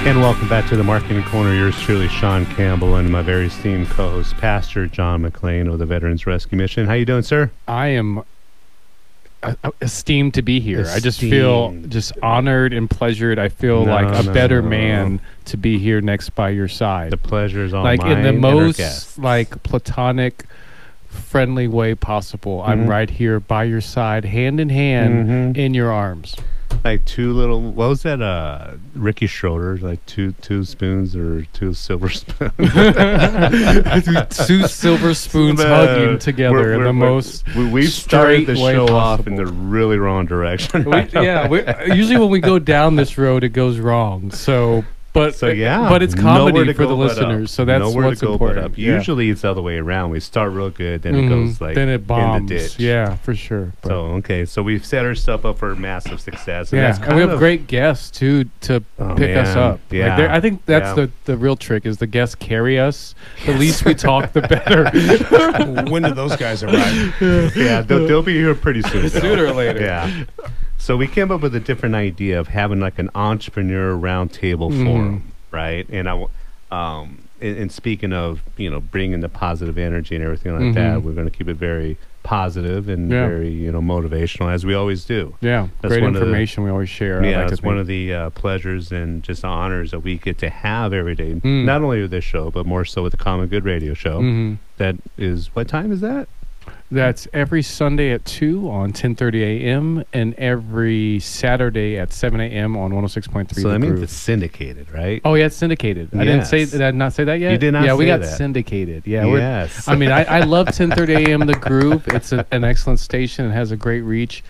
And welcome back to the Marketing Corner. Yours truly, Sean Campbell, and my very esteemed co-host, Pastor John McLean of the Veterans Rescue Mission. How you doing, sir? I am esteemed to be here. I just feel just honored and pleasured. I feel like a better man to be here next by your side. The pleasure is all like mine. in the and our most guests. like platonic, friendly way possible. I'm right here by your side, hand in hand, in your arms. Like two little, what was that? Ricky Schroeder, like two spoons or two silver spoons. Two silver spoons hugging together in the most we started the way show possible. off in the really wrong direction. Usually when we go down this road, it goes wrong. But it's comedy for the listeners, so that's nowhere what's to go important. But up. Usually it's the other way around. We start real good, then it goes like then it bombs. in the ditch. Yeah, for sure. But So we've set ourselves up for massive success. And and we have great guests too to pick us up. Yeah, like I think that's the real trick is the guests carry us. The least we talk, the better. When do those guys arrive? Yeah, they'll be here pretty soon. Sooner or later. Yeah. So we came up with a different idea of having like an entrepreneur roundtable forum, right? And and speaking of bringing the positive energy and everything like that, we're going to keep it very positive and very motivational as we always do. Yeah, that's great information we always share. Yeah, it's one of the pleasures and just honors that we get to have every day. Not only with this show, but more so with the Common Good Radio Show. That is, what time is that? That's every Sunday at 2 on 1030 a.m. and every Saturday at 7 a.m. on 106.3. So that means it's syndicated, right? Oh, yeah, it's syndicated. I didn't say, did I not say that yet? You did not say that. Yeah, we got syndicated. Yeah, yes. I mean, I love 1030 a.m. The Groove. It's an excellent station. It has a great reach.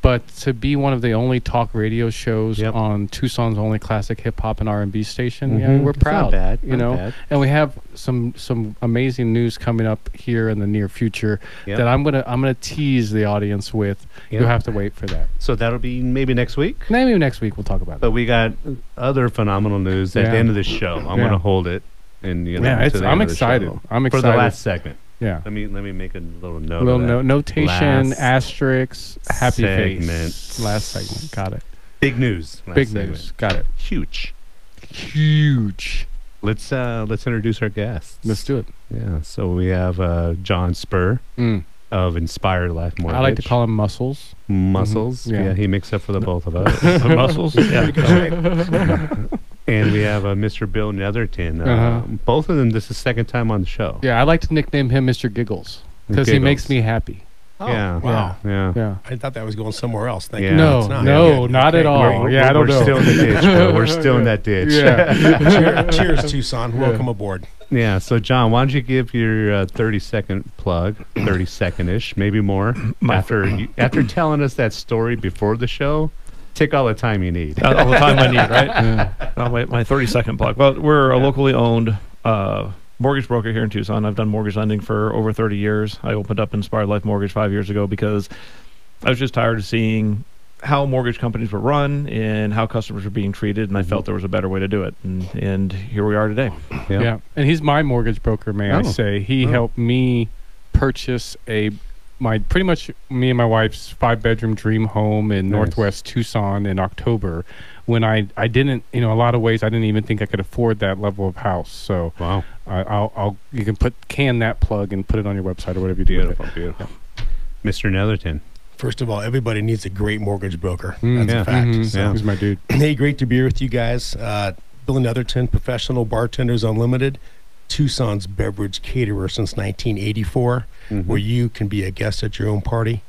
But to be one of the only talk radio shows on Tucson's only classic hip hop and R&B station, we're proud. Not bad. And we have some amazing news coming up here in the near future that I'm gonna tease the audience with. You'll have to wait for that. So that'll be maybe next week. Maybe next week we'll talk about it. But we got other phenomenal news at the end of the show. I'm gonna hold it, and I'm excited. I'm excited for the last segment. Yeah. Let me make a little note. Notation, asterisk, happy segment. face. Last segment. Got it. Big news. Big news. Got it. Huge. Let's introduce our guests. Let's do it. Yeah. So we have John Spur of Inspired Life Mortgage. I like to call him Muscles. Muscles. Yeah, he makes up for the both of us. Muscles. Yeah. And we have Mr. Bill Netherton. Both of them, this is the second time on the show. Yeah, I like to nickname him Mr. Giggles because he makes me happy. Oh, yeah. Wow. Yeah. I thought that was going somewhere else. Thank Yeah. you. No, It's not. not at all. We're, I don't know. We're still in the ditch, bro. We're still in that ditch. Yeah. Cheers, Tucson. Welcome aboard. Yeah. So, John, why don't you give your 30-second plug, 30-second-ish, maybe more, after telling us that story before the show. Take all the time you need. All the time I need, right? My 30-second plug. Well, we're a locally owned mortgage broker here in Tucson. I've done mortgage lending for over 30 years. I opened up Inspired Life Mortgage 5 years ago because I was just tired of seeing how mortgage companies were run and how customers were being treated, and I felt there was a better way to do it. And here we are today. Yeah. And he's my mortgage broker, may I say. He helped me purchase pretty much me and my wife's 5-bedroom dream home in Northwest Tucson in October, when I didn't, a lot of ways I didn't even think I could afford that level of house. So wow, you can can that plug and put it on your website or whatever you do. Beautiful. Mr. Netherton. First of all, everybody needs a great mortgage broker. That's a fact. So. He's my dude. Hey, great to be here with you guys. Bill Netherton, Professional Bartenders Unlimited, Tucson's beverage caterer since 1984, where you can be a guest at your own party.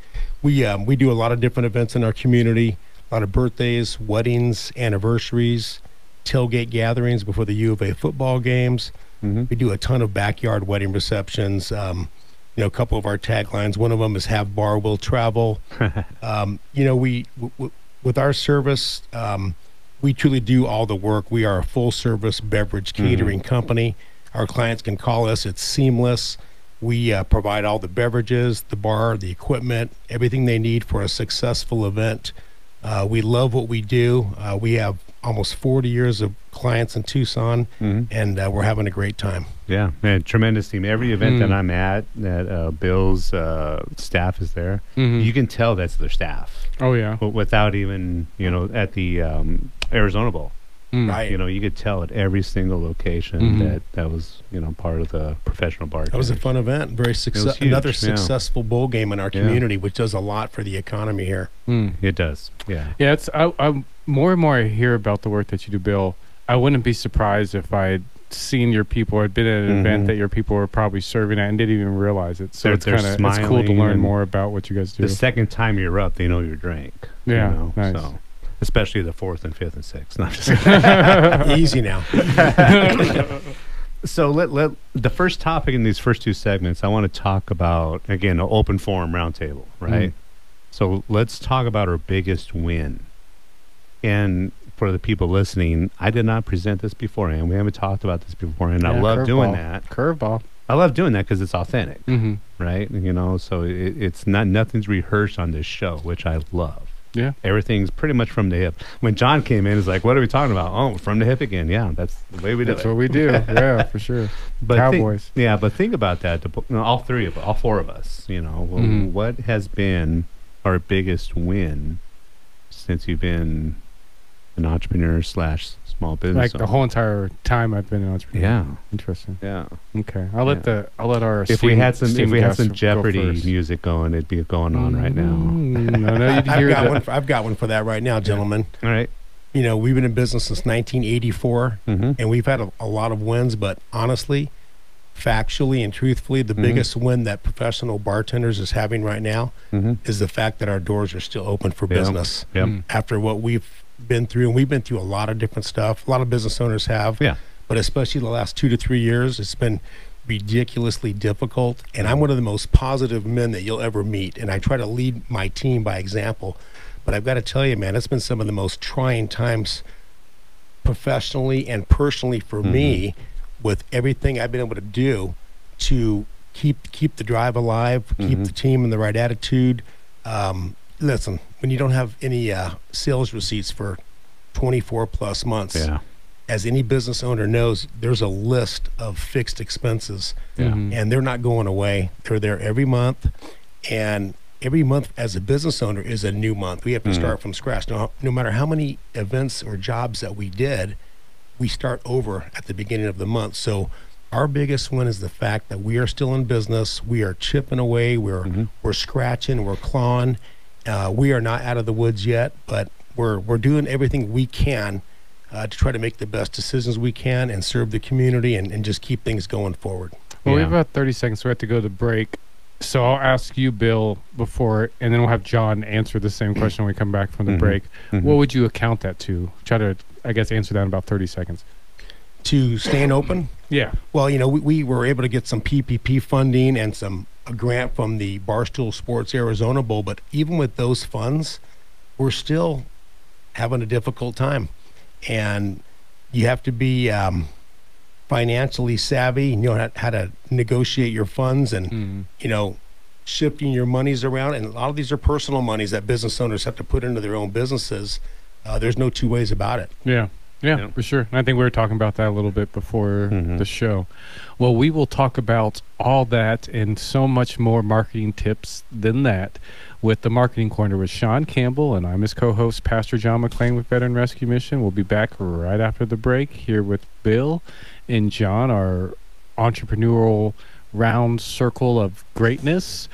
We do a lot of different events in our community, a lot of birthdays, weddings, anniversaries, tailgate gatherings before the U of A football games. We do a ton of backyard wedding receptions. A couple of our taglines, one of them is "Have Bar, Will Travel." With our service, we truly do all the work. We are a full-service beverage catering company. Our clients can call us. It's seamless. We provide all the beverages, the bar, the equipment, everything they need for a successful event. We love what we do. We have almost 40 years of clients in Tucson, and we're having a great time. Yeah, man, tremendous team. Every event that I'm at, that Bill's staff is there, you can tell that's their staff. Oh, yeah. But without even, at the Arizona Bowl. Right. You know, you could tell at every single location that was, you know, part of the professional bar. That was a fun event. Very huge, another successful bowl game in our Yeah. community, which does a lot for the economy here. It does. Yeah. Yeah, it's I more and more I hear about the work that you do, Bill. I wouldn't be surprised if I had seen your people or had been at an event that your people were probably serving at and didn't even realize it. So They're it's cool to learn and more about what you guys do. The second time you're up, they know your drink. Yeah, You know? nice. So, especially the 4th and 5th and 6th. Not just Easy now. So let the first topic in these first two segments, I want to talk about, again, an open forum roundtable, right? So let's talk about our biggest win. And for the people listening, I did not present this beforehand. We haven't talked about this beforehand. I love doing that. Curveball. I love doing that because it's authentic, Mm-hmm. right? You know, so it's nothing's rehearsed on this show, which I love. Yeah. Everything's pretty much from the hip. When John came in, it's like, what are we talking about? Oh, from the hip again. Yeah, that's the way we do That's it. what we do. Yeah, for sure. But Cowboys. but think about that. All four of us, you know, what has been our biggest win since you've been an entrepreneur / small business Like the owner? whole entire time I've been an entrepreneur. Yeah. Interesting. Yeah. Okay. I'll let our If we had some guests Jeopardy go first. music going, it'd be going on right now. No, you'd hear I've got one for that right now, gentlemen. All right. You know, we've been in business since 1984, and we've had a lot of wins, but honestly, factually and truthfully, the biggest win that Professional Bartenders is having right now is the fact that our doors are still open for business. Yep. After what we've been through, and we've been through a lot of different stuff, a lot of business owners have, but especially the last 2 to 3 years, it's been ridiculously difficult. And I'm one of the most positive men that you'll ever meet, and I try to lead my team by example. But I've got to tell you, man, it's been some of the most trying times professionally and personally for me, with everything I've been able to do to keep the drive alive, keep the team in the right attitude. Listen, when you don't have any sales receipts for 24 plus months, as any business owner knows, there's a list of fixed expenses, and they're not going away. They're there every month, and every month as a business owner is a new month. We have to start from scratch. No matter how many events or jobs that we did, we start over at the beginning of the month. So our biggest win is the fact that we are still in business. We are chipping away. We're scratching. We're clawing. We are not out of the woods yet, but we're doing everything we can to try to make the best decisions we can and serve the community and just keep things going forward. Well, we have about 30 seconds, so we have to go to break. So I'll ask you, Bill, before, and then we'll have John answer the same question when we come back from the break. What would you account that to? Try to, I guess, answer that in about 30 seconds. To staying open? Yeah. Well, you know, we were able to get some PPP funding and a grant from the Barstool Sports Arizona Bowl, but even with those funds, we're still having a difficult time. And you have to be financially savvy, and you know how to negotiate your funds and, you know, shifting your monies around. And a lot of these are personal monies that business owners have to put into their own businesses. There's no two ways about it. Yeah, for sure. And I think we were talking about that a little bit before the show. Well, we will talk about all that and so much more marketing tips than that with the Marketing Corner with Sean Campbell, and I'm his co-host, Pastor John McClain with Veteran Rescue Mission. We'll be back right after the break here with Bill and John, our entrepreneurial round circle of greatness.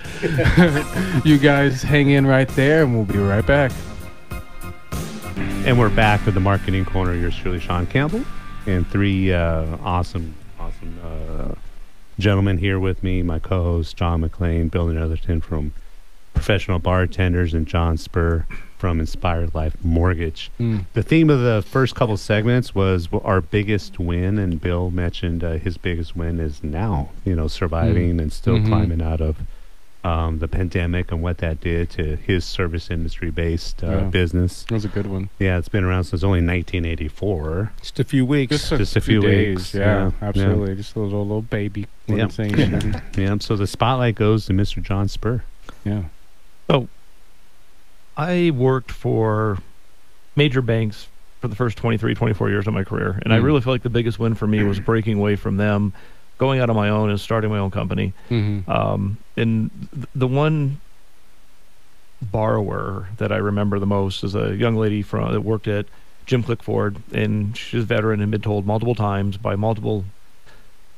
You guys hang in right there, and we'll be right back. And we're back with the Marketing Corner. Yours truly, Sean Campbell, and three awesome gentlemen here with me. My co-host, John McClain, Bill Netherton from Professional Bartenders, and John Spur from Inspired Life Mortgage. The theme of the first couple segments was our biggest win, and Bill mentioned his biggest win is now, you know, surviving and still climbing out of the pandemic and what that did to his service industry based business. That was a good one. Yeah, it's been around since only 1984. Just a few weeks. Just a few days. weeks. Yeah, absolutely. Just a little baby. Yeah. Yeah. So the spotlight goes to Mr. John Spur. Yeah. So I worked for major banks for the first 23, 24 years of my career. And I really feel like the biggest win for me was breaking away from them, going out on my own and starting my own company. And the one borrower that I remember the most is a young lady that worked at Jim Click Ford, and she's a veteran and been told multiple times by multiple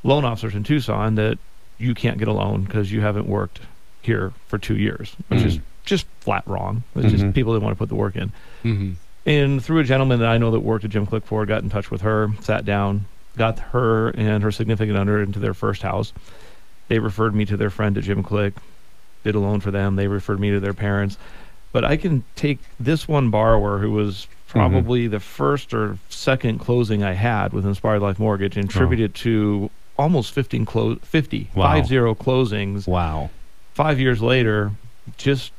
loan officers in Tucson that you can't get a loan because you haven't worked here for 2 years, which is just flat wrong. It's just people that want to put the work in. And through a gentleman that I know that worked at Jim Click Ford, got in touch with her, sat down, got her and her significant other into their first house. They referred me to their friend at Jim Click, did a loan for them. They referred me to their parents. But I can take this one borrower who was probably the first or second closing I had with Inspired Life Mortgage and attribute it to almost 50 closings. Wow. 5 years later, just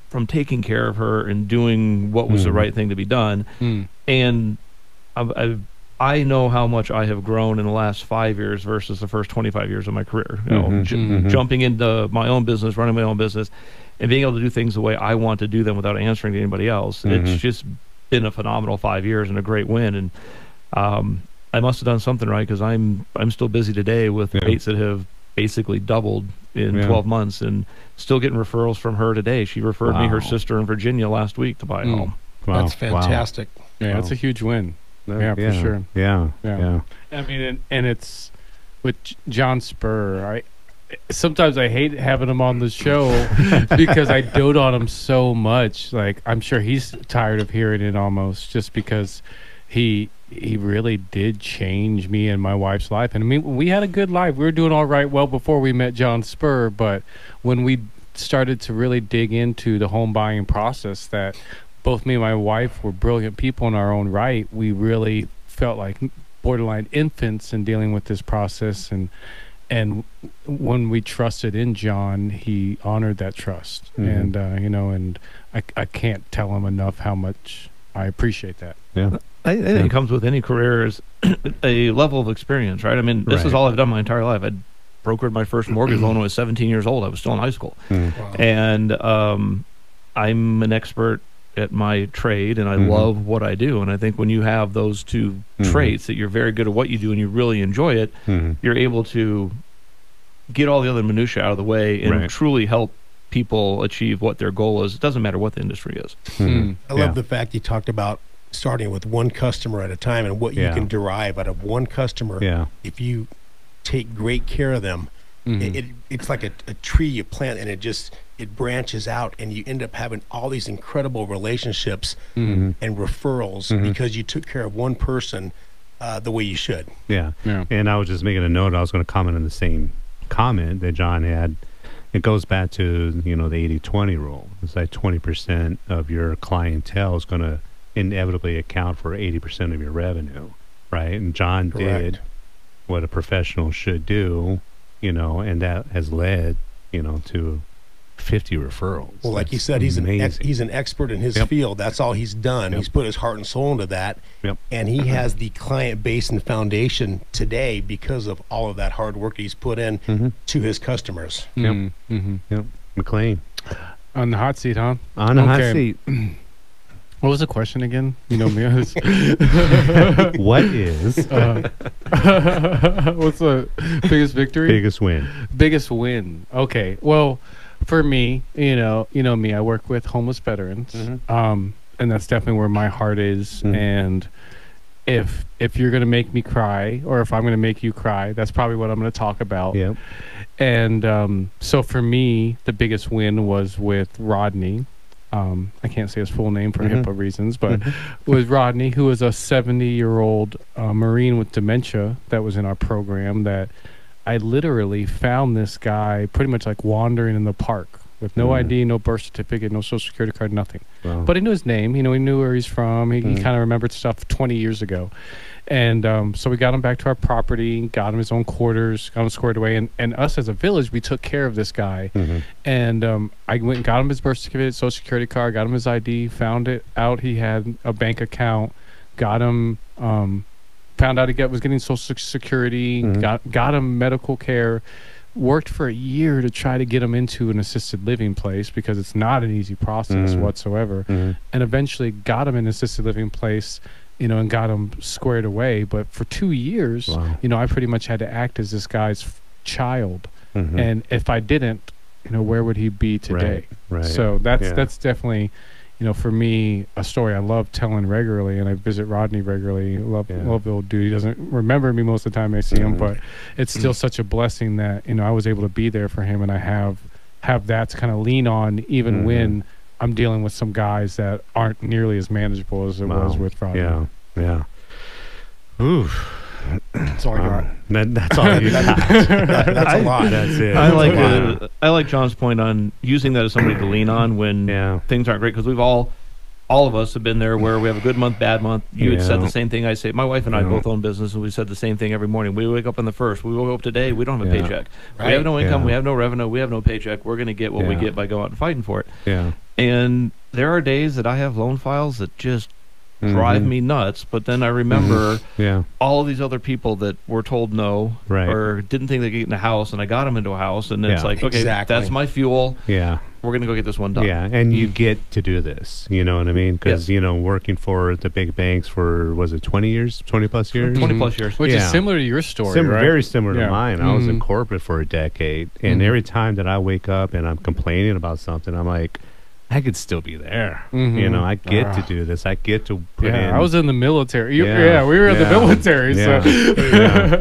from taking care of her and doing what was the right thing to be done. And I know how much I have grown in the last 5 years versus the first 25 years of my career. You know, jumping into my own business, running my own business, and being able to do things the way I want to do them without answering to anybody else. It's just been a phenomenal 5 years and a great win. And I must have done something right because I'm still busy today with rates that have basically doubled in 12 months and still getting referrals from her today. She referred me her sister in Virginia last week to buy a home. Wow. That's fantastic. Yeah, that's a huge win. Yeah, for sure. Yeah. I mean, and it's with John Spur. Sometimes I hate having him on the show because I dote on him so much. Like, I'm sure he's tired of hearing it almost, just because he really did change me and my wife's life. And I mean, we had a good life. We were doing all right well before we met John Spur, but when we started to really dig into the home buying process, that both me and my wife were brilliant people in our own right, we really felt like borderline infants in dealing with this process. And when we trusted in John, he honored that trust. And and I can't tell him enough how much I appreciate that. Yeah. I think it comes with any career is a level of experience, right? I mean, this is all I've done my entire life. I brokered my first mortgage loan when I was 17 years old. I was still in high school. Wow. And I'm an expert at my trade, and I love what I do. And I think when you have those two traits, that you're very good at what you do and you really enjoy it, you're able to get all the other minutiae out of the way and truly help people achieve what their goal is. It doesn't matter what the industry is. I love the fact you talked about starting with one customer at a time and what you can derive out of one customer. If you take great care of them, it's like a tree you plant, and it branches out, and you end up having all these incredible relationships and referrals because you took care of one person the way you should. And I was just making a note. I was going to comment on the same comment that John had. It goes back to the 80-20 rule. It's like 20% of your clientele is going to inevitably account for 80% of your revenue, right? And John did what a professional should do, and that has led to 50 referrals. Well, like you said, he's an expert in his field. That's all he's done. He's put his heart and soul into that. And he has the client base and foundation today because of all of that hard work he's put in to his customers. McLean. On the hot seat, huh? On the hot seat. What was the question again? You know me. What is what's the biggest victory? Biggest win. Biggest win. Okay. Well, for me, you know me, I work with homeless veterans. And that's definitely where my heart is. And if you're going to make me cry, or if I'm going to make you cry, that's probably what I'm going to talk about. And so for me, the biggest win was with Rodney. I can't say his full name for HIPAA reasons, but with Rodney, who was a 70-year-old Marine with dementia that was in our program, that I literally found this guy pretty much like wandering in the park with no ID, no birth certificate, no social security card, nothing. But he knew his name. He knew where he's from. He kind of remembered stuff 20 years ago. And so we got him back to our property, got him his own quarters, got him squared away. And us as a village, we took care of this guy. And I went and got him his birth certificate, social security card, got him his ID, found it out he had a bank account, got him, found out he was getting social security, got him medical care, worked for a year to try to get him into an assisted living place because it's not an easy process whatsoever. And eventually got him in an assisted living place, and got him squared away. But for 2 years, I pretty much had to act as this guy's child. And if I didn't, where would he be today? So that's definitely, for me, a story I love telling regularly, and I visit Rodney regularly. Love the old dude. He doesn't remember me most of the time I see him, but it's still such a blessing that I was able to be there for him, and I have that to kind of lean on, even when I'm dealing with some guys that aren't nearly as manageable as it was with Rodney. Yeah. Ooh. That's all I got. That's all you got. That's a lot. That's it. I like John's point on using that as somebody to lean on when things aren't great, because we've all of us have been there where we have a good month, bad month. You had said the same thing I say. My wife and I both own business, and we said the same thing every morning. We wake up on the first. We woke up today. We don't have a paycheck. Right. We have no income. We have no revenue. We have no paycheck. We're going to get what we get by going out and fighting for it. Yeah. And there are days that I have loan files that just drive me nuts, but then I remember all of these other people that were told no or didn't think they could get in a house, and I got them into a house, and it's like, okay, that's my fuel. Yeah. We're going to go get this one done. Yeah, and you get to do this, you know what I mean? Because, working for the big banks for, was it 20 years, 20 plus years? 20 plus years. Which is similar to your story, right? Very similar to mine. I was in corporate for a decade, and every time that I wake up and I'm complaining about something, I'm like, I could still be there. I get to do this. I get to put in. I was in the military. We were in the military. So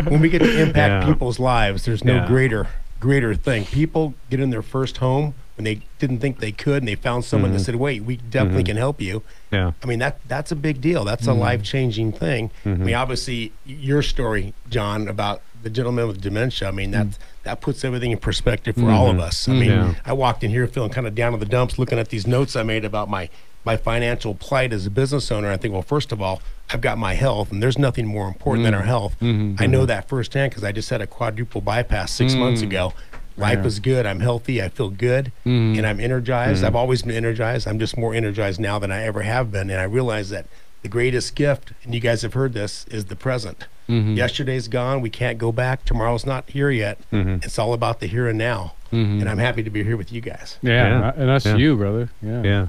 when we get to impact people's lives, there's no greater thing. People get in their first home when they didn't think they could, and they found someone that said, wait, we definitely can help you. Yeah. I mean, that's a big deal. That's a life-changing thing. I mean, obviously, your story, John, about the gentleman with dementia, I mean, that puts everything in perspective for all of us. I mean, I walked in here feeling kind of down in the dumps, looking at these notes I made about my financial plight as a business owner. I think, well, first of all, I've got my health, and there's nothing more important than our health. I know that firsthand because I just had a quadruple bypass 6 months ago. Life is good. I'm healthy. I feel good, and I'm energized. I've always been energized. I'm just more energized now than I ever have been, and I realize that the greatest gift, and you guys have heard this, is the present. Yesterday's gone. We can't go back. Tomorrow's not here yet. It's all about the here and now, and I'm happy to be here with you guys. And that's you, brother. Yeah.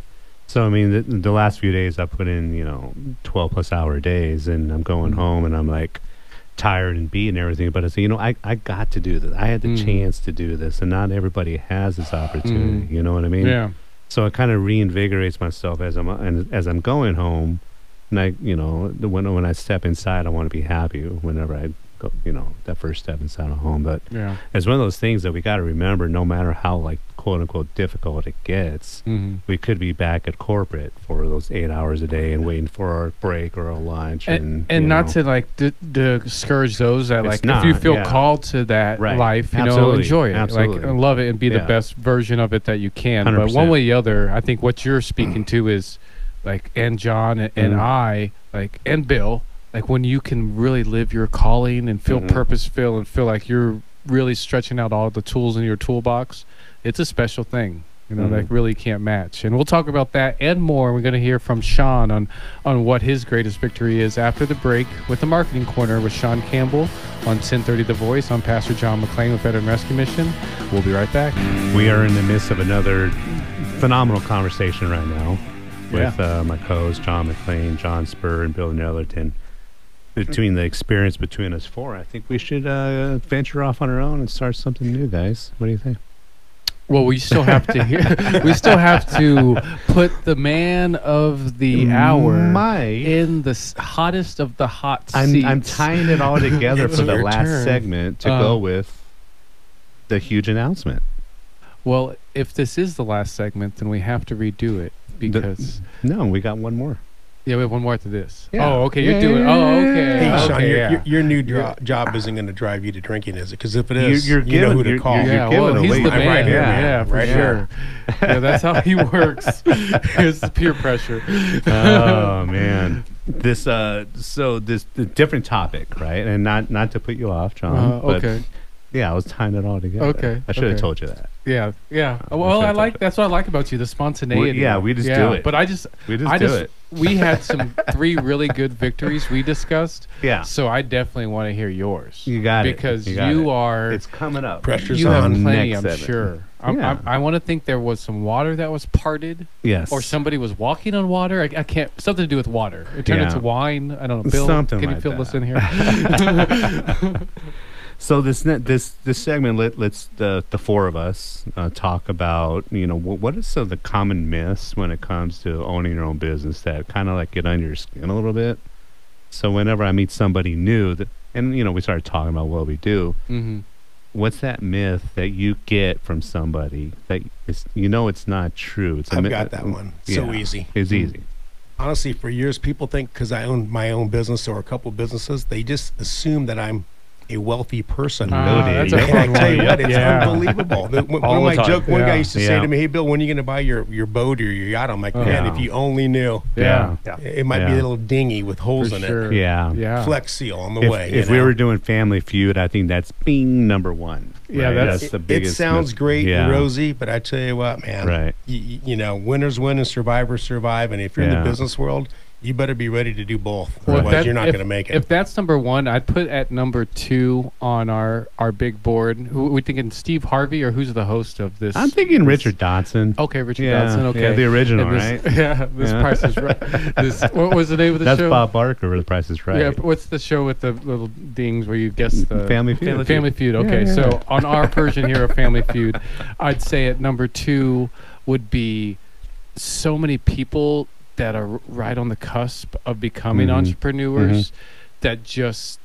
So, I mean, the last few days I put in, 12 plus hour days, and I'm going home and I'm like tired and beat and everything. But I say, I got to do this. I had the chance to do this, and not everybody has this opportunity. You know what I mean? Yeah. So it kind of reinvigorates myself as I'm going home. And I, when I step inside, I want to be happy whenever I go, that first step inside a home. But it's one of those things that we got to remember, no matter how, like, quote unquote difficult it gets, we could be back at corporate for those 8 hours a day and waiting for our break or our lunch. And not to like discourage those that if you feel called to that life, enjoy it, like love it and be the best version of it that you can. 100%. But one way or the other, I think what you're speaking to is like, and John and I, like, and Bill, like when you can really live your calling and feel purposeful and feel like you're really stretching out all the tools in your toolbox, it's a special thing, that really can't match. And we'll talk about that and more. We're going to hear from Sean on what his greatest victory is after the break with the Marketing Corner with Sean Campbell on 1030 The Voice. I'm Pastor John McClain with Veteran Rescue Mission. We'll be right back. We are in the midst of another phenomenal conversation right now with my co-hosts, John McClain, John Spur, and Bill Netherton. Between the experience between us four, I think we should venture off on our own and start something new, guys. What do you think? Well, we still have to we still have to put the man of the hour in the hottest of the hot seats. I'm tying it all together for the last segment to go with the huge announcement. Well, if this is the last segment, then we have to redo it because no, we got one more. Yeah, we have one more after this. Yeah. Oh, okay. You're doing. Oh, okay. Hey, Sean, okay, your new job isn't going to drive you to drinking, is it? Because if it is, you know who to call. Yeah, well, he's the man. Right here, yeah, for right sure. Yeah, that's how he works. It's peer pressure. Oh man, this the different topic, right? And not to put you off, John. Okay. Yeah, I was tying it all together. Okay. I should have told you that. Yeah. Well, that's what I like about you, the spontaneity. We just do it. But we just do it. We had 3 really good victories we discussed. Yeah. So I definitely want to hear yours. You got it. Because you are. It's coming up. Pressure's you on. have plenty, I'm next sure. I want to think there was some water that was parted. Yes. Or somebody was walking on water. I can't. Something to do with water. It turned into wine. I don't know. Bill, something can like you fill that. this in here? So this segment, let's the four of us talk about, you know, what is some of the common myths when it comes to owning your own business that kind of like get under your skin a little bit. So whenever I meet somebody new, and you know, we started talking about what we do. Mm-hmm. What's that myth that you get from somebody that is, you know, it's not true? It's I've got that one. So easy. It's easy. Honestly, for years, people think because I own my own business or a couple businesses, they just assume that I'm a wealthy person. That's a And I fun tell you one. what, it's Yeah. unbelievable. One All of my the time. joke, one guy Yeah. used to say to me, "Hey, Bill, when are you going to buy your boat or your yacht?" I'm like, "Man, Yeah. if you only knew, Yeah. it might be a little dinghy with holes For in sure. Yeah. Yeah. it. Flex seal on the If, way." if you we know? were doing Family Feud, I think that's being number one. Yeah, right? that's the it biggest. sounds great yeah. and rosy, but I tell you what, man, Right. you know, winners win and survivors survive. And if you're in Yeah. the business world, you better be ready to do both. Well, Otherwise, that- you're not if- going to make it. If that's number one, I'd put at number two on our big board. Who we thinking? Steve Harvey, or who's the host of this? I'm thinking Richard Dodson. Okay, Richard Yeah, Dodson. Okay, yeah, the original, And this, right? Yeah, this Yeah. Price is Right. This, what was the name of the That's show? Bob Barker with The Price is Right. Yeah, but what's the show with the little dings where you guess the Family Feud. Family Feud. Okay, Yeah, yeah. so on our version here of Family Feud, I'd say at number two would be so many people that are right on the cusp of becoming Mhm. entrepreneurs that just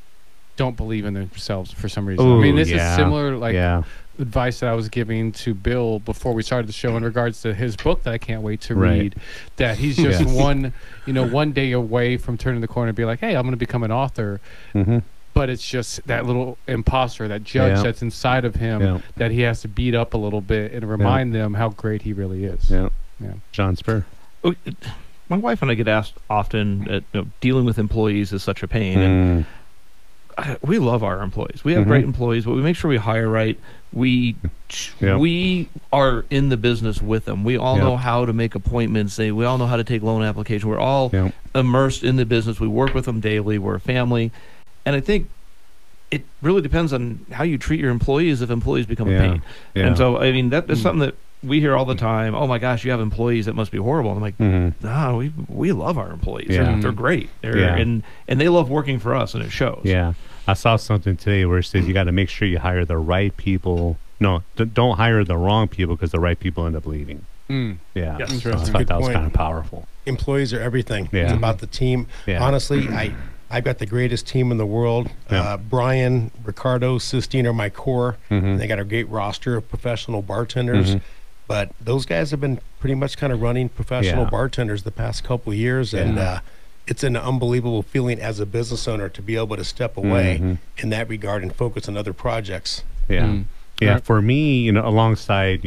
don't believe in themselves for some reason. Ooh, I mean, this yeah. is similar like yeah. advice that I was giving to Bill before we started the show in regards to his book that I can't wait to Right. read. That he's just Yes. one day away from turning the corner and be like, hey, I'm going to become an author. Mm-hmm. But it's just that little imposter, that judge Yeah. that's inside of him Yeah. that he has to beat up a little bit and remind them how great he really is. Yeah. Yeah. John Spur. Oh, my wife and I get asked often, dealing with employees is such a pain. And we love our employees. We have great employees, but we make sure we hire right. We are in the business with them. We all know how to make appointments. We all know how to take loan applications. We're all immersed in the business. We work with them daily. We're a family. And I think it really depends on how you treat your employees if employees become a pain. Yeah. And so, I mean, that is something that we hear all the time. Oh my gosh, you have employees that must be horrible. I'm like, no, we love our employees. Yeah. They're great. Yeah. And they love working for us, and it shows. Yeah. I saw something today where it says you got to make sure you hire the right people. No, don't hire the wrong people because the right people end up leaving. Mm. Yeah. Yes. So I Interesting. thought Good that was point. kind of powerful. Employees are everything. Yeah. It's about the team. Yeah. Honestly, I've got the greatest team in the world. Yeah. Brian, Ricardo, Sistine are my core. Mhm. They got a great roster of professional bartenders. Mhm. But those guys have been pretty much kind of running professional Yeah. bartenders the past couple of years. And it's an unbelievable feeling as a business owner to be able to step away Mhm. in that regard and focus on other projects. Yeah. Mm. Yeah. Right. For me, alongside,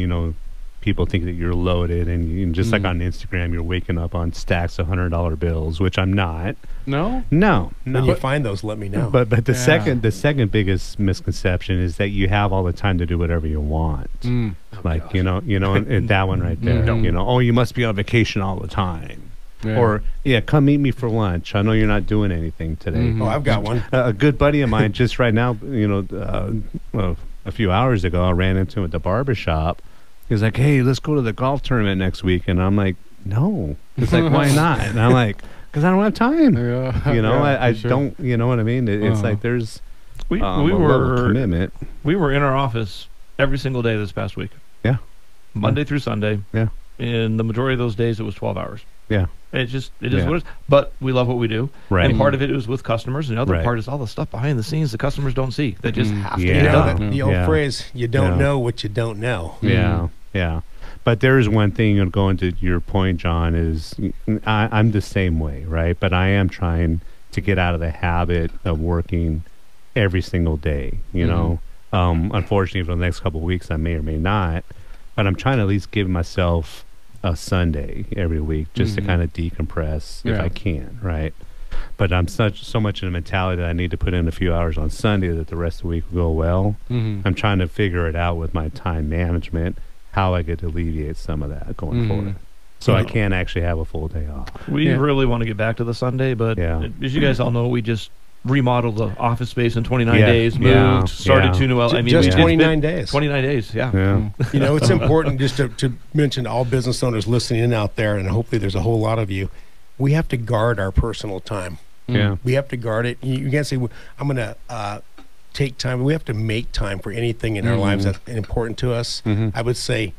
people think that you're loaded and just like on Instagram, you're waking up on stacks of $100 bills, which I'm not. No? No. When you find those, let me know. But the Yeah. second biggest misconception is that you have all the time to do whatever you want. Mm. Like, and that one right there. Mm. Oh, you must be on vacation all the time. Yeah. Or, come meet me for lunch. I know you're not doing anything today. Mhm. Oh, I've got one. A good buddy of mine just right now, well, a few hours ago, I ran into him at the barber shop. He's like, hey, let's go to the golf tournament next week. And I'm like, no. He's like, why not? And I'm like, because I don't have time. Yeah. I for sure. don't, you know what I mean? It's Uh-huh. like there's We a level of were commitment. we were in our office every single day this past week. Yeah. Monday through Sunday. Yeah. And the majority of those days it was 12 hours. Yeah. It is Yeah. what it is. But we love what we do. Right. And part of it is with customers, and the other Right. part is all the stuff behind the scenes the customers don't see. They just have to Yeah. You get know, done. the old Yeah. phrase, you don't Yeah. know what you don't know. Yeah, yeah. But there is one thing, and going to your point, John, is I'm the same way, right? But I am trying to get out of the habit of working every single day, you know? Unfortunately, for the next couple of weeks, I may or may not. But I'm trying to at least give myself a Sunday every week just to kind of decompress if Yeah. I can, right? But I'm so much in a mentality that I need to put in a few hours on Sunday that the rest of the week will go well. Mhm. I'm trying to figure it out with my time management, how I could alleviate some of that going forward. So I can actually have a full day off. We Yeah. really want to get back to the Sunday, but Yeah. as you guys all know, we just remodeled the office space in 29 Yeah. days, moved, Yeah. started Yeah. two new. I mean, Just it's 29 been days. 29 days, yeah. Yeah. You know, it's important just to mention to all business owners listening in out there, and hopefully there's a whole lot of you. We have to guard our personal time. Yeah. We have to guard it. You can't say, I'm going to take time. We have to make time for anything in our lives that's important to us. I would say,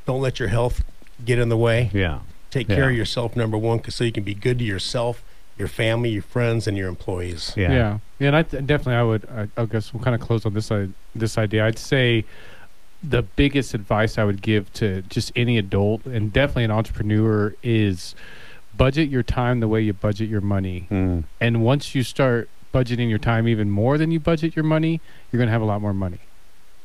don't let your health get in the way. Yeah. Take care of yourself, number one, so you can be good to yourself, your family, your friends, and your employees. Yeah. And I guess we'll kind of close on this idea. I'd say the biggest advice I would give to just any adult, and definitely an entrepreneur, is budget your time the way you budget your money. And once you start budgeting your time even more than you budget your money, you're going to have a lot more money.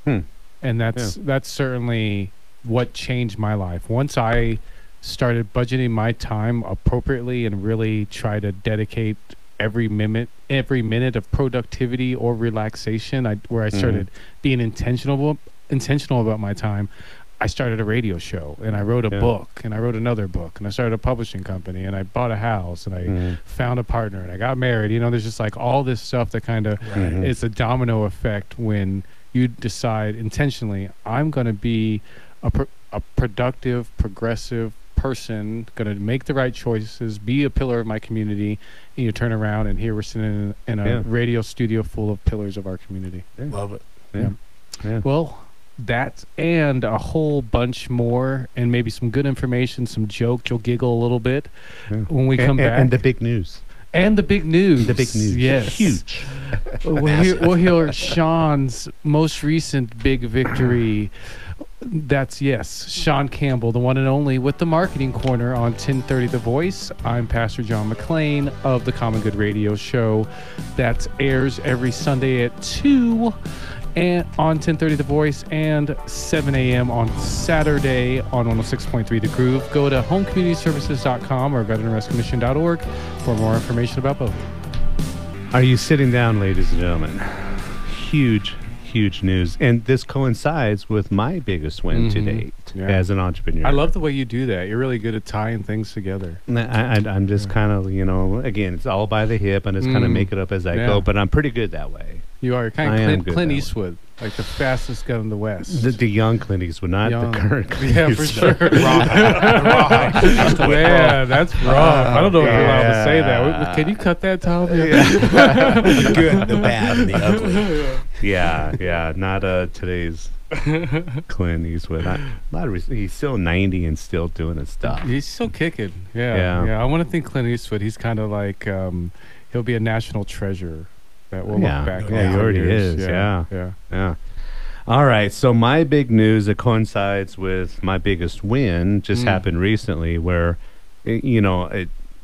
And that's certainly what changed my life. Once I started budgeting my time appropriately and really try to dedicate every minute of productivity or relaxation, where I started being intentional about my time. I started a radio show, and I wrote a book, and I wrote another book, and I started a publishing company, and I bought a house, and I found a partner, and I got married. There's just like all this stuff that kind of it's a domino effect when you decide intentionally, I'm going to be a productive, progressive person, going to make the right choices, be a pillar of my community, and you turn around, and here we're sitting in a radio studio full of pillars of our community. Love it. Well, that and a whole bunch more, and maybe some good information, some jokes. You'll giggle a little bit when we come back. And the big news. And the big news. The big news. Yes. Huge. We'll hear Sean's most recent big victory. That's Sean Campbell, the one and only, with the Marketing Corner on 1030 The Voice. I'm Pastor John McClain of the Common Good Radio Show that airs every Sunday at 2 and on 1030 The Voice, and 7 a.m. on Saturday on 106.3 The Groove. Go to homecommunityservices.com or veteranrescuemission.org for more information about both. Are you sitting down, ladies and gentlemen? Huge news. And this coincides with my biggest win to date as an entrepreneur. I love the way you do that. You're really good at tying things together. I'm just kind of, again, it's all by the hip, and just kind of make it up as I go, but I'm pretty good that way. You are kind of Clint Eastwood, like the fastest gun in the West. The young Clint Eastwood, not the current Clint Eastwood. For sure. Yeah, that's rough. I don't know if you're allowed to say that. Can you cut that, Tom? The good, the bad, and the ugly. Yeah, not today's Clint Eastwood. He's still 90 and still doing his stuff. He's still kicking. Yeah. I want to think Clint Eastwood, he's kind of like, he'll be a national treasure that we'll look back on. Yeah, he already is. Yeah. All right, so my big news that coincides with my biggest win just happened recently, where,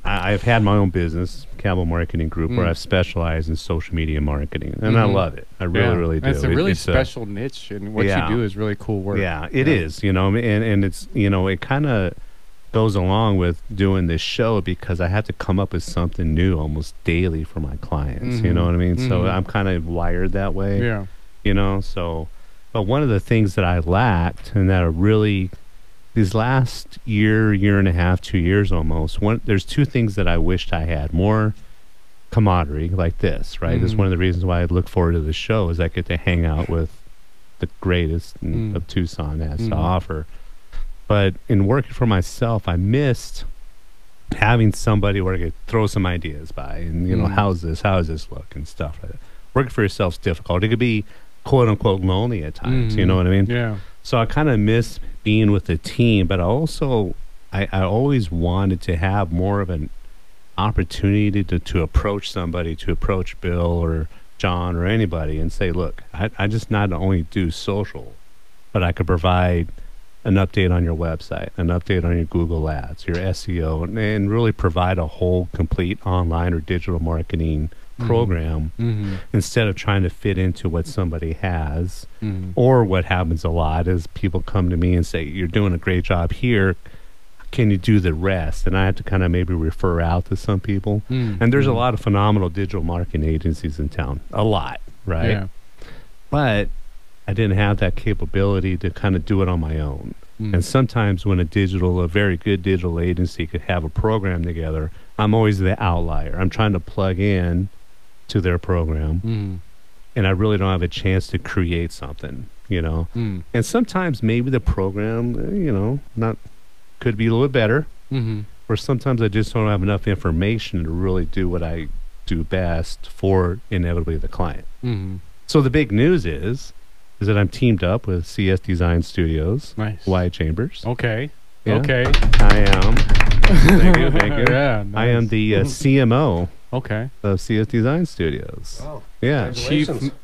I've had my own business, Campbell Marketing Group, where I've specialized in social media marketing, and I love it. I really do. It's a really special niche, and what you do is really cool work. Yeah, it is, and it's, it kind of goes along with doing this show because I have to come up with something new almost daily for my clients. You know what I mean? So I'm kind of wired that way. Yeah. But one of the things that I lacked, and that are really these last year and a half, 2 years almost, there's two things that I wished I had. More camaraderie like this, right? This is one of the reasons why I look forward to the show, is I get to hang out with the greatest of Tucson has to offer. But in working for myself, I missed having somebody where I could throw some ideas by, and how does this look and stuff like that. Working for yourself is difficult. It could be quote unquote lonely at times. You know what I mean? Yeah. So I kind of miss being with the team, but I always wanted to have more of an opportunity to approach somebody, to approach Bill or John or anybody and say, look, I just not only do social, but I could provide an update on your website, an update on your Google Ads, your SEO, and really provide a whole complete online or digital marketing program instead of trying to fit into what somebody has. Or what happens a lot is people come to me and say, you're doing a great job here, can you do the rest? And I have to kind of maybe refer out to some people. And there's a lot of phenomenal digital marketing agencies in town, a lot, right? Yeah. But I didn't have that capability to kind of do it on my own. And sometimes when a very good digital agency could have a program together, I'm always the outlier. I'm trying to plug in to their program, and I really don't have a chance to create something, And sometimes maybe the program, could be a little better, or sometimes I just don't have enough information to really do what I do best for inevitably the client. So the big news is that I'm teamed up with CS Design Studios, Nice. Wyatt Chambers. Okay. Yeah. Okay. I am. Thank you. Thank you. Yeah. I am nice. the CMO Okay. of CS Design Studios. Oh, Yeah.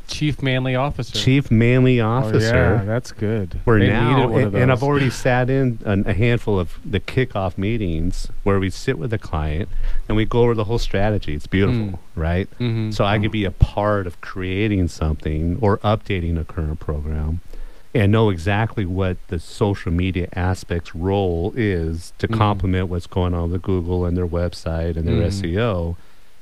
Chief Manly Officer. Chief Manly Oh, Officer. yeah, that's good. We're They now, needed one of and I've those. already sat in a handful of the kickoff meetings where we sit with the client and we go over the whole strategy. It's beautiful, right? Mhm. So I could be a part of creating something or updating a current program and know exactly what the social media aspect's role is to complement what's going on with Google and their website and their SEO,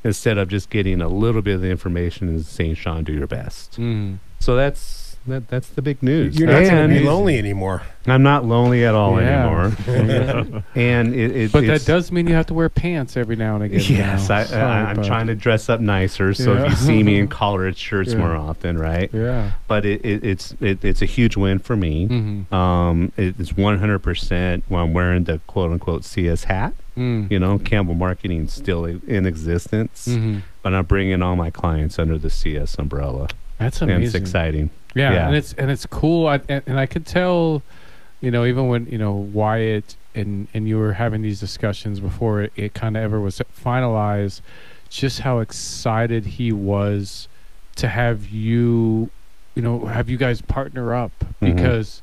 instead of just getting a little bit of the information and saying, Sean, do your best. Mhm. So that's the big news. You're not going And to be lonely anymore. I'm not lonely at all Yeah. anymore. And But it's, that does mean you have to wear pants every now and again. yes, now. I'm Sorry, trying to dress up nicer, so Yeah. if you see me in collared shirts Yeah. more often, right? Yeah. But it's a huge win for me. Mhm. It's 100% when I'm wearing the quote unquote CS hat. Mm. You know, Campbell Marketing is still in existence, Mhm. but I'm bringing all my clients under the CS umbrella, That's and amazing. it's exciting. Yeah, Yeah. and it's cool. And I could tell, even when Wyatt and you were having these discussions before it kind of ever was finalized, just how excited he was to have you guys partner up, because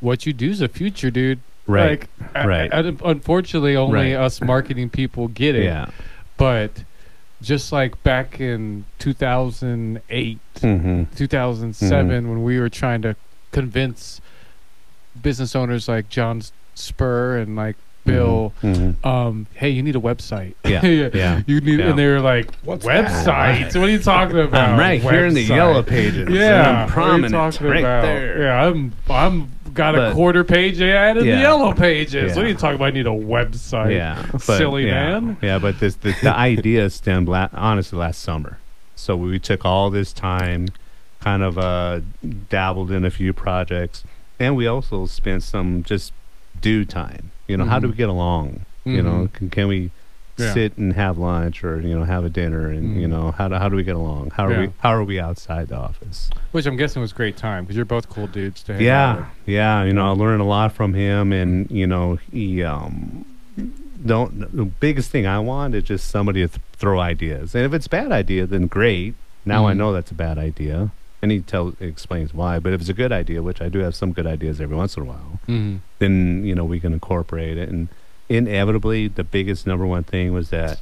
what you do is a future, dude. Right. Like, Right. Unfortunately, only Right. us marketing people get it. Yeah. But just like back in 2008, Mm-hmm. 2007, when we were trying to convince business owners like John Spur and like Bill, Mm-hmm. hey, you need a website. Yeah. Yeah. You need, Yeah. and they were like, What's that? websites? What are you talking about? I'm right here in the Website. yellow pages. Yeah, I'm prominent what are you talking right about? there. Yeah, I'm got But- a quarter page ad in Yeah. the yellow pages. Yeah. What are you talking about? I need a website. Yeah, but, Silly yeah, man. Yeah, but the idea stemmed honestly last summer. So we took all this time, kind of dabbled in a few projects, and we also spent some just due time. How do we get along? Can we Yeah. sit and have lunch, or have a dinner, and how do we get along? How are we outside the office? Which I'm guessing was great time because you're both cool dudes to hang out Yeah, with. yeah. I learned a lot from him, and he the biggest thing I want is just somebody to throw ideas, and if it's a bad idea, then great. Now I know that's a bad idea, and he explains why. But if it's a good idea, which I do have some good ideas every once in a while, then we can incorporate it. And inevitably, the biggest number one thing was that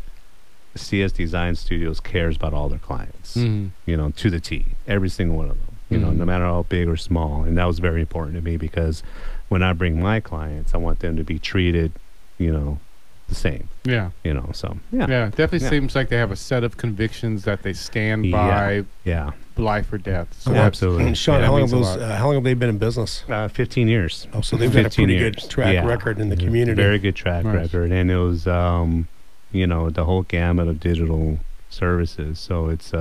CS Design Studios cares about all their clients, to the T, every single one of them, no matter how big or small. And that was very important to me, because when I bring my clients, I want them to be treated, the same, Yeah. so yeah. Yeah, it definitely Yeah. seems like they have a set of convictions that they stand Yeah. by, Yeah, life or death. So Yeah. absolutely. And Sean, Yeah, how that long, means a how long have they been in business? 15 years. Oh, so they've got a 15 pretty years. good track Yeah. record in the community. Very good track Nice. record, and it was the whole gamut of digital services. So it's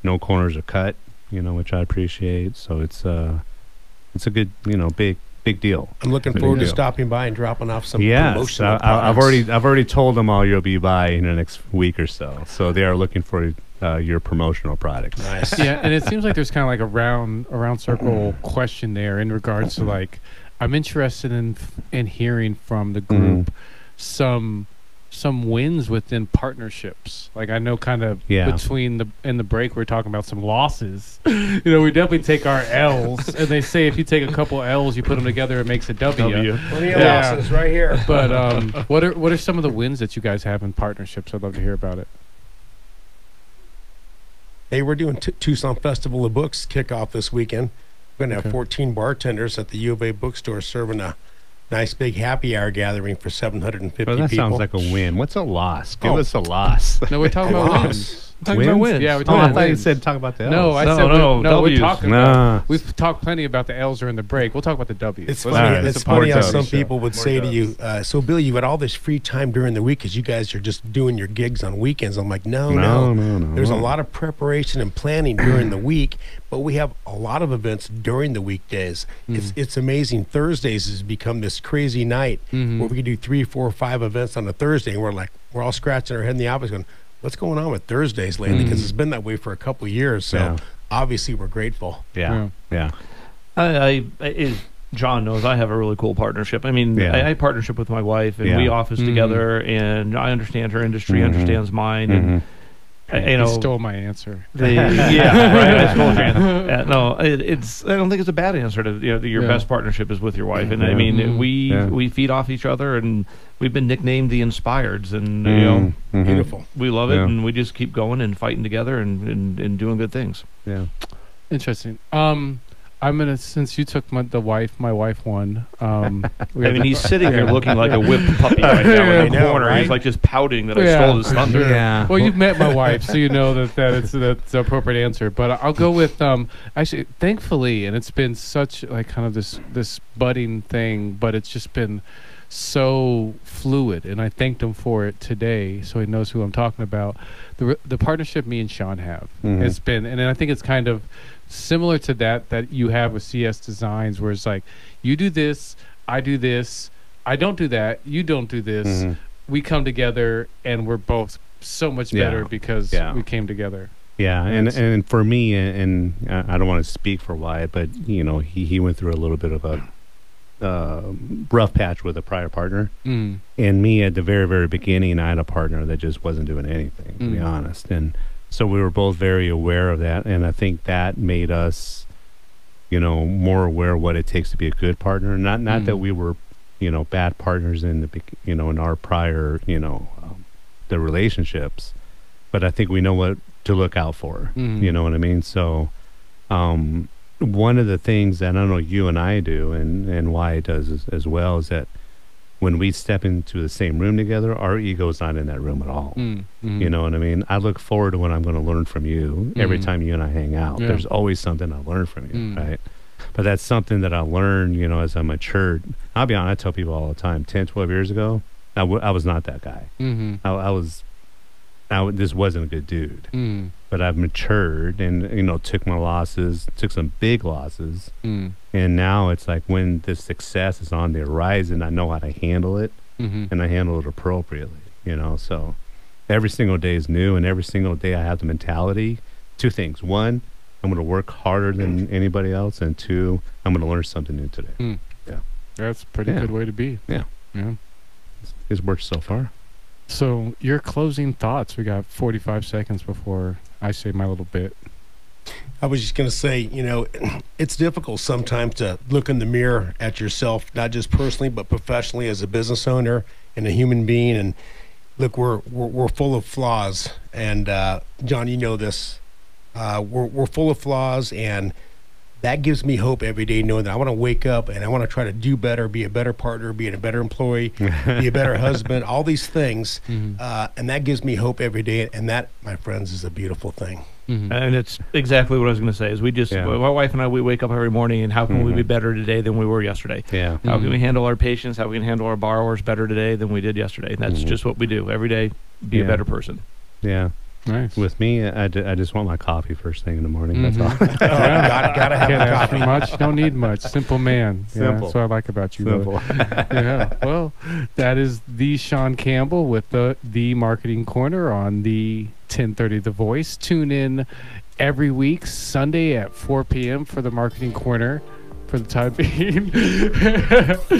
no corners are cut, which I appreciate. So it's a good, big deal. I'm looking Big forward to deal. stopping by and dropping off some Yes, promotional I've products. already told them all you'll be by in the next week or so. So they are looking for your promotional products. Nice. yeah, and it seems like there's kind of like a round circle question there in regards to like, I'm interested in hearing from the group some wins within partnerships. Like I know kind of between the break we we're talking about some losses. We definitely take our L's, and they say if you take a couple L's, you put them together, it makes a W. Plenty of Yeah. losses right here. But what are some of the wins that you guys have in partnerships? I'd love to hear about it. Hey, we're doing Tucson Festival of Books kickoff this weekend. We're going to have Okay. 14 bartenders at the U of A bookstore serving a nice big happy hour gathering for 750 Well, that people. sounds like a win. What's a loss? Give Oh. us a loss. No, we're talking about Loss. wins. Talking about wins. Yeah, we're Oh, talking I about thought you wins. said talk about the No, L's. I No, said no, we're W's. talking Nah. about. We've talked plenty about the L's during the break. We'll talk about the W's. It's Let's- funny, right. it's a funny how podcast some show. people would More say to W's. you, so Bill, you got all this free time during the week because you guys are just doing your gigs on weekends. I'm like, no. No. There's a lot of preparation and planning during the week, but we have a lot of events during the weekdays. It's amazing. Thursdays has become this crazy night where we can do 3, 4, 5 events on a Thursday, and we're all scratching our head in the office going, what's going on with Thursdays lately? Because it's been that way for a couple of years. So Yeah. obviously we're grateful. Yeah. John knows I have a really cool partnership. I mean, I partnership with my wife, and we office together, and I understand her industry, understands mine, and you stole my answer. Right. I stole your answer. No, it's. I don't think it's a bad answer to your best partnership is with your wife, and I mean we feed off each other, and we've been nicknamed the Inspireds, and Beautiful. We love it, and we just keep going and fighting together and doing good things. Yeah, interesting. I'm gonna, since you took my wife won. I mean, he's sitting here looking like a whipped puppy right now in the corner. Right? He's like just pouting that I stole his thunder. Yeah. Well, you've met my wife, so you know that's the appropriate answer. But I'll go with actually, thankfully, and it's been such like kind of this budding thing, but it's just been so fluid, and I thanked him for it today, so he knows who I'm talking about. The partnership me and Sean have has been, and I think it's kind of similar to that you have with CS Designs, where it's like, you do this, I do this, I don't do that, you don't do this. We come together, and we're both so much better because we came together. Yeah, and for me, and I don't want to speak for Wyatt, but he went through a little bit of a rough patch with a prior partner, and me at the very, very beginning, I had a partner that just wasn't doing anything, to be honest, and so we were both very aware of that, and I think that made us, more aware of what it takes to be a good partner. Not that we were, bad partners in the, in our prior, the relationships, but I think we know what to look out for. You know what I mean? So, one of the things that I know you and I do, and why it does as well, is that when we step into the same room together, our ego's not in that room at all. You know what I mean? I look forward to what I'm going to learn from you every time you and I hang out. There's always something I learn from you, right? But that's something that I learned, as I matured. I'll be honest, I tell people all the time, 10, 12 years ago, I was not that guy. I just wasn't a good dude. But I've matured and, took my losses, took some big losses. And now it's like when the success is on the horizon, I know how to handle it, and I handle it appropriately, So every single day is new, and every single day I have the mentality. Two things. One, I'm going to work harder than anybody else. And two, I'm going to learn something new today. Yeah. That's a pretty good way to be. Yeah. It's worked so far. So your closing thoughts. We got 45 seconds before I say my little bit. I was just going to say, it's difficult sometimes to look in the mirror at yourself, not just personally, but professionally as a business owner and a human being. And look, we're full of flaws. And John, you know this. We're full of flaws, and that gives me hope every day, knowing that I want to wake up and I want to try to do better, be a better partner, be a better employee, be a better husband, all these things. And that gives me hope every day. And that, my friends, is a beautiful thing. And it's exactly what I was going to say, is we just, my wife and I, we wake up every morning, and how can we be better today than we were yesterday? How can we handle our patients? How we can handle our borrowers better today than we did yesterday? And that's just what we do every day, be a better person. Yeah. Nice. With me, I just want my coffee first thing in the morning. That's all. Gotta have Can't a ask coffee. for much. Don't need much. Simple man. Yeah, Simple. that's what I like about you. Simple. Yeah. Well, that is the Sean Campbell with the Marketing Corner on the 1030 The Voice. Tune in every week, Sunday at 4 p.m. for the Marketing Corner. For the time being.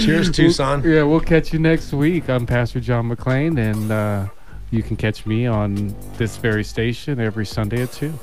Cheers, Tucson. We'll catch you next week. I'm Pastor John McClain, and you can catch me on this very station every Sunday at 2.